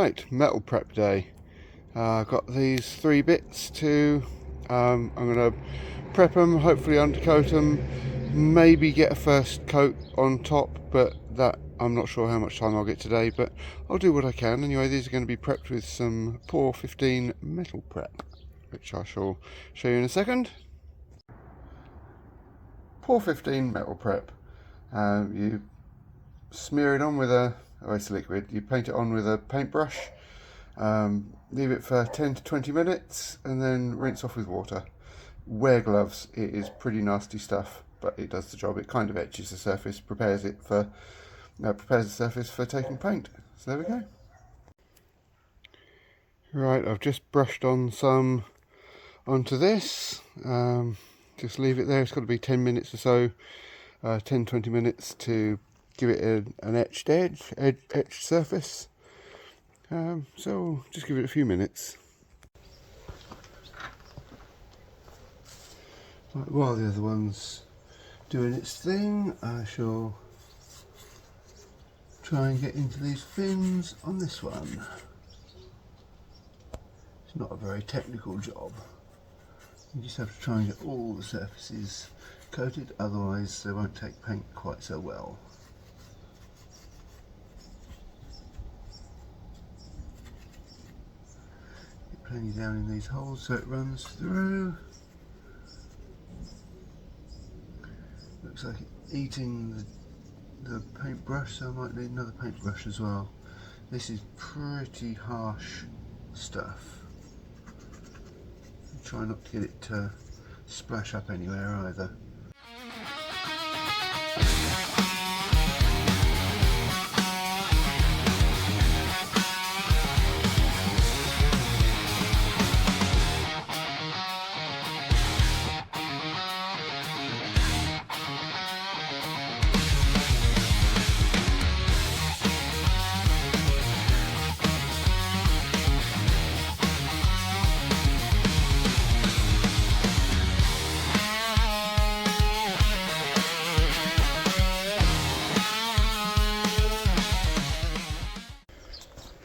Right, metal prep day. I've got these 3 bits to, I'm going to prep them, hopefully undercoat them, maybe get a first coat on top, but that I'm not sure how much time I'll get today, but I'll do what I can. Anyway, these are going to be prepped with some POR15 metal prep, which I shall show you in a second. POR15 metal prep. You smear it on with it's liquid. You paint it on with a paintbrush. Leave it for 10 to 20 minutes and then rinse off with water. Wear gloves. It is pretty nasty stuff, but it does the job. It kind of etches the surface, prepares the surface for taking paint. So there we go. Right, I've just brushed on some onto this. Just leave it there. It's got to be 10 minutes or so, 10-20 minutes to give it an etched etched surface. So just give it a few minutes. Right, while the other one's doing its thing, I shall try and get into these fins on this one. It's not a very technical job. You just have to try and get all the surfaces coated, otherwise they won't take paint quite so well. Get plenty down in these holes so it runs through. Looks like it's eating the paintbrush, so I might need another paintbrush as well. This is pretty harsh stuff. Try not to get it to splash up anywhere either.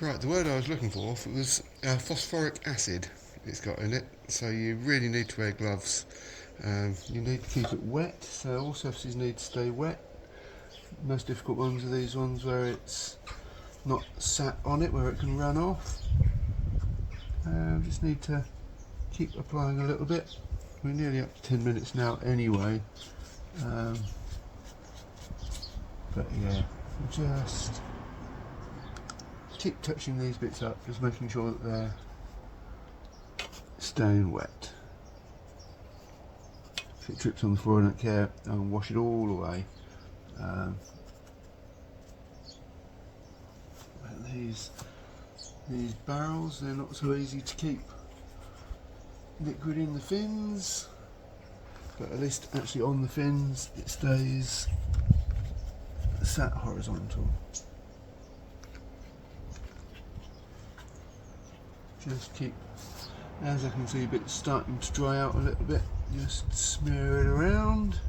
Right, the word I was looking for was phosphoric acid. It's got in it, so you really need to wear gloves. You need to keep it wet, so all surfaces need to stay wet. The most difficult ones are these ones where it's not sat on it, where it can run off. Just need to keep applying a little bit. We're nearly up to 10 minutes now anyway. But yeah, just keep touching these bits up, just making sure that they're staying wet. If it drips on the floor, I don't care, I'll wash it all away. These barrels, they're not so easy to keep liquid in the fins, but at least actually on the fins it stays sat horizontal. Just keep, as I can see, a bit starting to dry out a little bit, just smear it around.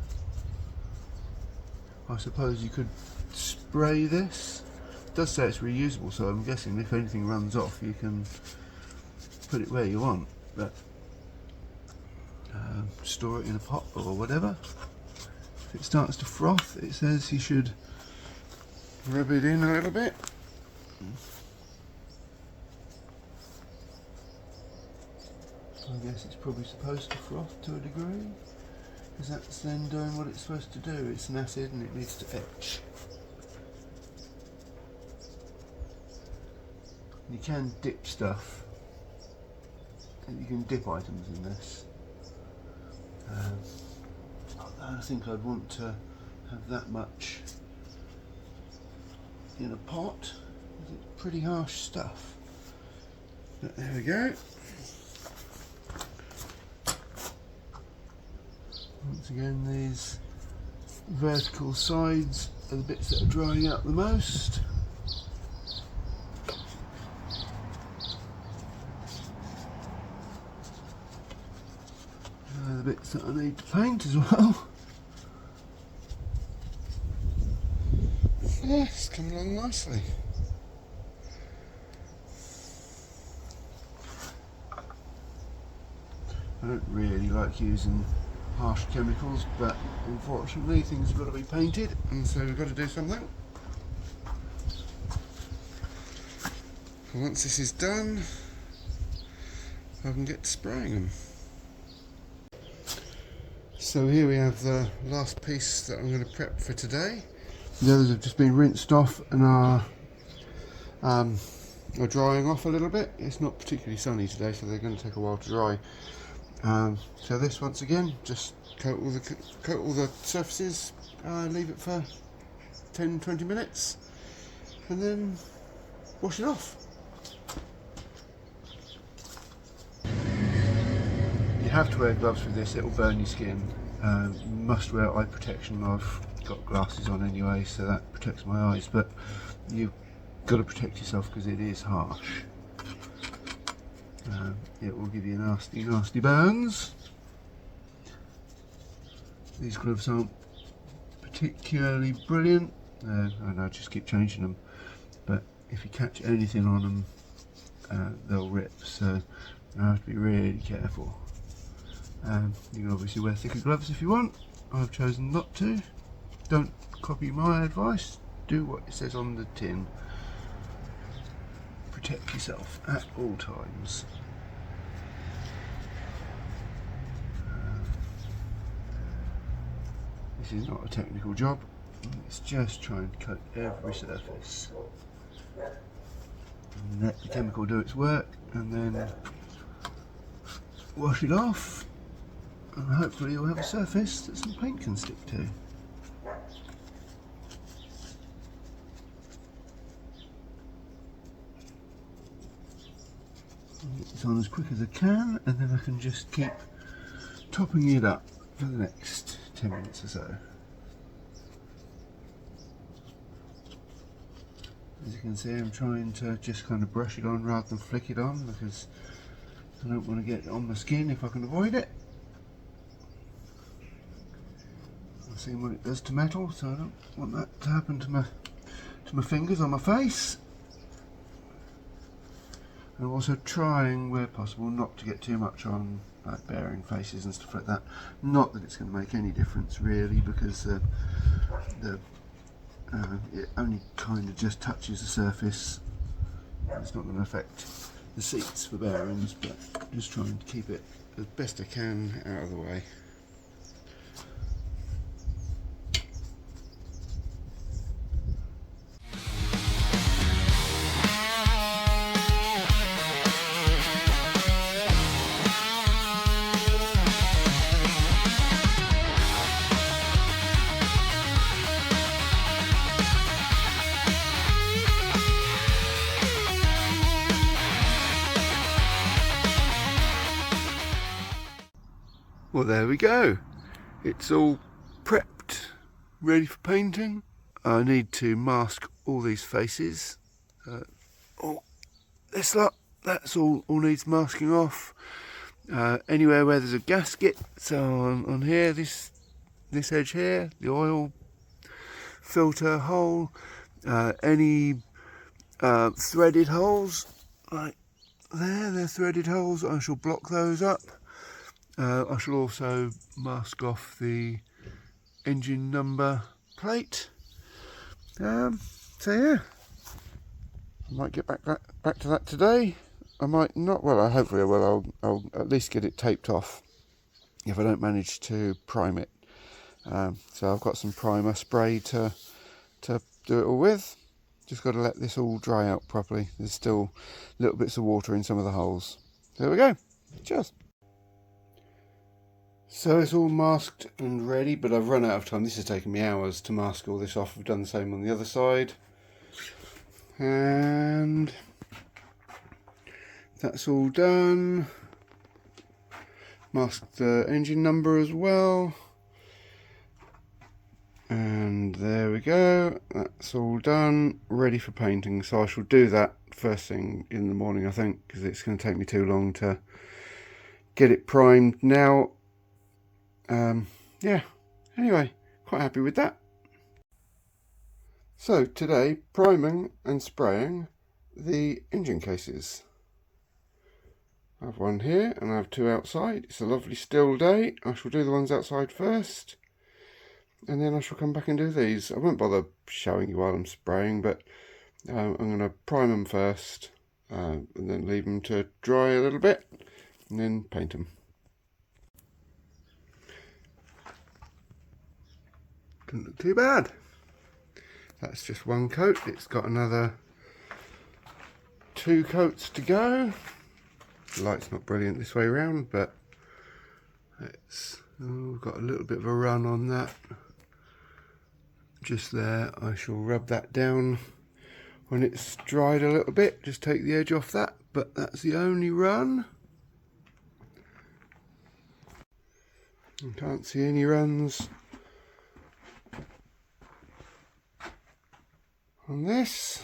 I suppose you could spray this. It does say it's reusable, so I'm guessing if anything runs off you can put it where you want, but store it in a pot or whatever. If it starts to froth, it says you should rub it in a little bit. I guess it's probably supposed to froth to a degree, because that's then doing what it's supposed to do. It's an acid and it needs to etch. You can dip stuff, and you can dip items in this. I don't think I'd want to have that much in a pot. It's pretty harsh stuff. But there we go. Once again, these vertical sides are the bits that are drying out the most. They're the bits that I need to paint as well. Yeah, it's coming along nicely. don't really like using harsh chemicals, but unfortunately things have got to be painted, and so we've got to do something. And once this is done, I can get to spraying them. So here we have the last piece that I'm going to prep for today. The others have just been rinsed off and are drying off a little bit. It's not particularly sunny today, so they're going to take a while to dry. So this, once again, just coat all the surfaces, leave it for 10-20 minutes, and then wash it off. You have to wear gloves with this, it'll burn your skin. You must wear eye protection. I've got glasses on anyway, so that protects my eyes, but you've got to protect yourself because it is harsh. It will give you nasty burns. These gloves aren't particularly brilliant, and I just keep changing them, but if you catch anything on them, they'll rip, so you have to be really careful. You can obviously wear thicker gloves if you want. I've chosen not to. Don't copy my advice, do what it says on the tin. Protect yourself at all times. This is not a technical job, it's just trying to coat every surface. And let the chemical do its work, and then wash it off, and hopefully you'll have a surface that some paint can stick to. Get this on as quick as I can, and then I can just keep topping it up for the next 10 minutes or so. As you can see, I'm trying to just kind of brush it on rather than flick it on, because I don't want to get it on my skin if I can avoid it. I've seen what it does to metal, so I don't want that to happen to my fingers on my face. And I'm also trying, where possible, not to get too much on like bearing faces and stuff like that. Not that it's going to make any difference really, because it only kind of just touches the surface. It's not going to affect the seats for bearings, but just trying to keep it as best I can out of the way. Well, there we go. It's all prepped, ready for painting. I need to mask all these faces. This lot, that's all needs masking off. Anywhere where there's a gasket, so on here, this edge here, the oil filter hole, any threaded holes, like there, they're threaded holes, I shall block those up. I shall also mask off the engine number plate. So yeah, I might get back to that today. I might not. Well, hopefully I will. I'll at least get it taped off if I don't manage to prime it. So I've got some primer spray to do it all with. Just got to let this all dry out properly. There's still little bits of water in some of the holes. There we go. Cheers. So it's all masked and ready, but I've run out of time. This has taken me hours to mask all this off. I've done the same on the other side. And that's all done. Masked the engine number as well. And there we go. That's all done, ready for painting. So I shall do that first thing in the morning, I think, because it's going to take me too long to get it primed now. Yeah, anyway, quite happy with that. So today, priming and spraying the engine cases. I have one here and I have two outside. It's a lovely still day. I shall do the ones outside first, and then I shall come back and do these. I won't bother showing you while I'm spraying, but I'm going to prime them first, and then leave them to dry a little bit, and then paint them. Doesn't look too bad. That's just one coat. It's got another 2 coats to go. The light's not brilliant this way around, but it's got a little bit of a run on that just there. I shall rub that down when it's dried a little bit, just take the edge off that, but that's the only run. I can't see any runs on this.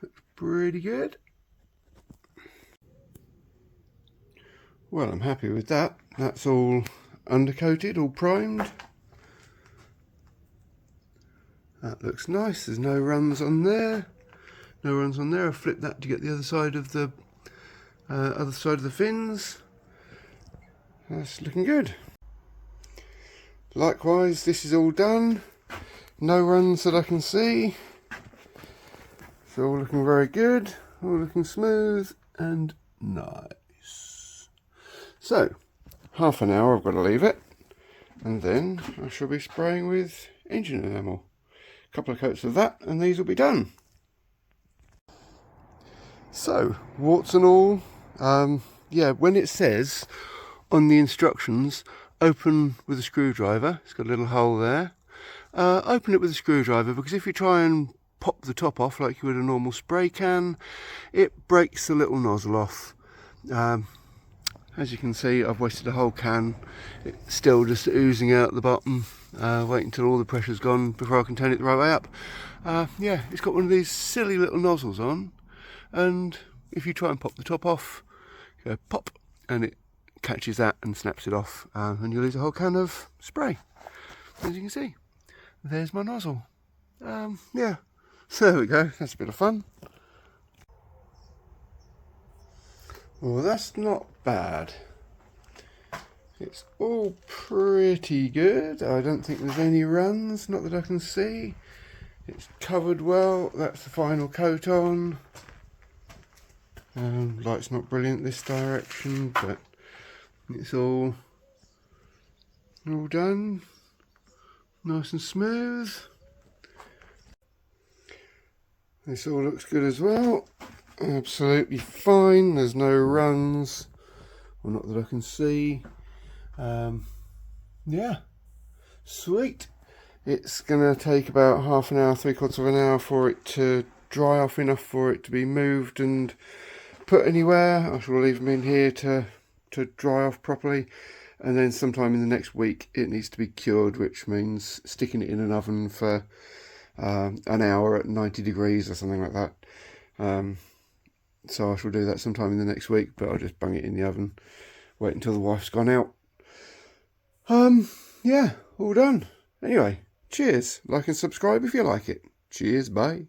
Looks pretty good. Well, I'm happy with that. That's all undercoated, all primed. That looks nice. There's no runs on there. No runs on there. I flipped that to get the other side of the fins. That's looking good. Likewise, this is all done. No runs that I can see. It's all looking very good. All looking smooth and nice. So, half an hour I've got to leave it, and then I shall be spraying with engine enamel. A couple of coats of that and these will be done. So, warts and all, yeah, when it says on the instructions, open with a screwdriver, it's got a little hole there, open it with a screwdriver, because if you try and pop the top off like you would a normal spray can, it breaks the little nozzle off. As you can see, I've wasted a whole can. It's still just oozing out the bottom. Wait until all the pressure's gone before I can turn it the right way up. Yeah, it's got one of these silly little nozzles on, and if you try and pop the top off, you go pop, and it catches that and snaps it off, and you lose a whole can of spray. As you can see, there's my nozzle. Yeah, so there we go. That's a bit of fun. Well, that's not bad. It's all pretty good. I don't think there's any runs, not that I can see. It's covered well. That's the final coat on. Light's not brilliant this direction, but it's all done. Nice and smooth. This all looks good as well. Absolutely fine. There's no runs, well, not that I can see. Yeah, sweet. It's gonna take about half an hour, 3/4 of an hour for it to dry off enough for it to be moved and put anywhere. I shall leave them in here to dry off properly, and then sometime in the next week it needs to be cured, which means sticking it in an oven for an hour at 90 degrees or something like that. So I shall do that sometime in the next week, but I'll just bung it in the oven, wait until the wife's gone out. Yeah, all done. Anyway, cheers. Like and subscribe if you like it. Cheers, bye.